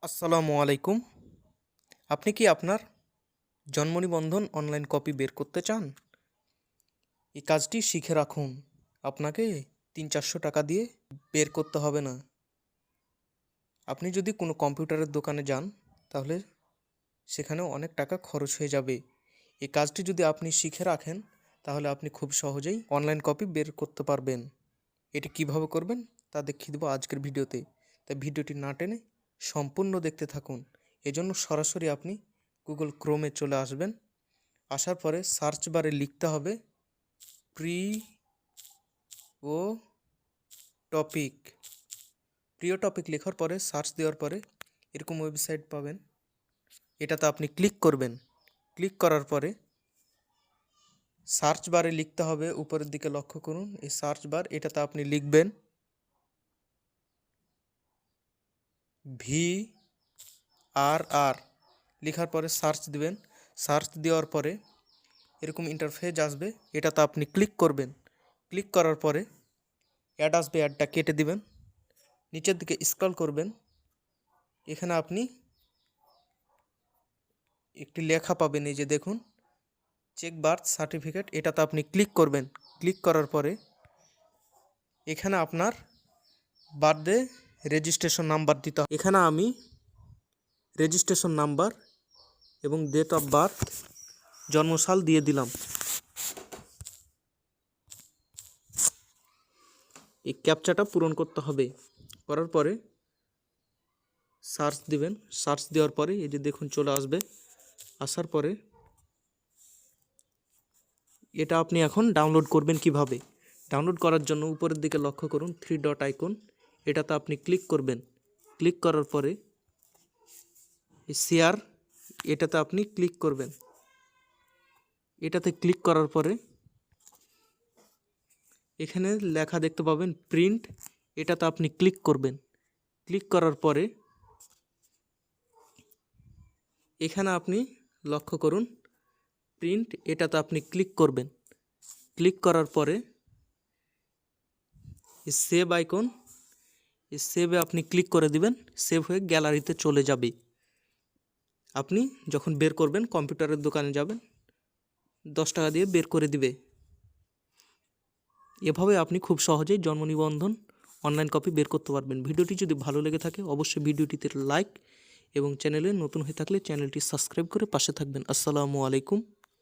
আসসালামু আলাইকুম। আপনি কি আপনার জন্ম নিবন্ধন অনলাইন কপি বের করতে চান? এই কাজটি শিখে রাখুন। আপনাকে ৩-৪০০ টাকা দিয়ে বের করতে হবে না। আপনি যদি কোনো কম্পিউটারের দোকানে যান তাহলে সেখানেও অনেক টাকা খরচ হয়ে যাবে। এই কাজটি যদি আপনি শিখে রাখেন তাহলে আপনি খুব সহজেই অনলাইন কপি বের করতে পারবেন। এটি কিভাবে করবেন তা দেখিয়ে দেবো আজকের ভিডিওতে। তাই ভিডিওটি না টেনে সম্পূর্ণ দেখতে থাকুন। এজন্য সরাসরি আপনি গুগল ক্রোমে চলে আসবেন। আসার পরে সার্চ বারে লিখতে হবে প্রিয় টপিক। প্রিয় টপিক লেখার পরে সার্চ দেওয়ার পরে এরকম ওয়েবসাইট পাবেন। এটাতে আপনি ক্লিক করবেন। ক্লিক করার পরে সার্চ বারে লিখতে হবে, উপরের দিকে লক্ষ্য করুন, এই সার্চ বার, এটাতে আপনি লিখবেন VRR। লেখার পরে সার্চ দিবেন। সার্চ দেওয়ার পরে এরকম ইন্টারফেস আসবে, এটাতে আপনি ক্লিক করবেন। ক্লিক করার পরে অ্যাড আসবে, অ্যাডটা কেটে দিবেন। নিচের দিকে স্ক্রল করবেন। এখানে আপনি একটি লেখা পাবেন, এই যে দেখুন, চেক বার্থ সার্টিফিকেট। এটাতে আপনি ক্লিক করবেন। ক্লিক করার পরে এখানে আপনার বার্থডে রেজিস্ট্রেশন নাম্বার দিতে হবে। এখানে আমি রেজিস্ট্রেশন নাম্বার এবং ডেট অফ বার্থ, জন্মসাল দিয়ে দিলাম। এই ক্যাপচাটা পূরণ করতে হবে। করার পরে সার্চ দিবেন। সার্চ দেওয়ার পরে এই যে দেখুন চলে আসবে। আসার পরে এটা আপনি এখন ডাউনলোড করবেন কিভাবে। ডাউনলোড করার জন্য উপরের দিকে লক্ষ্য করুন, 3 ডট আইকন, এটাতে আপনি ক্লিক করবেন। ক্লিক করার পরে শেয়ার, এটাতে আপনি ক্লিক করবেন। এটাতে ক্লিক করার পরে এখানে লেখা দেখতে পাবেন প্রিন্ট, এটাতে আপনি ক্লিক করবেন। ক্লিক করার পরে এখানে আপনি লক্ষ্য করুন প্রিন্ট, এটাতে আপনি ক্লিক করবেন। ক্লিক করার পরে সেভ আইকন, সেভে আপনি ক্লিক করে দিবেন। সেভ হয়ে গ্যালারিতে চলে যাবে। আপনি যখন বের করবেন কম্পিউটারের দোকানে যাবেন, 10 টাকা দিয়ে বের করে দিবে। এভাবে আপনি খুব সহজেই জন্ম নিবন্ধন অনলাইন কপি বের করতে পারবেন। ভিডিওটি যদি ভালো লেগে থাকে অবশ্যই ভিডিওটিতে লাইক এবং চ্যানেলে নতুন হয়ে থাকলে চ্যানেলটি সাবস্ক্রাইব করে পাশে থাকবেন। আসসালামু আলাইকুম।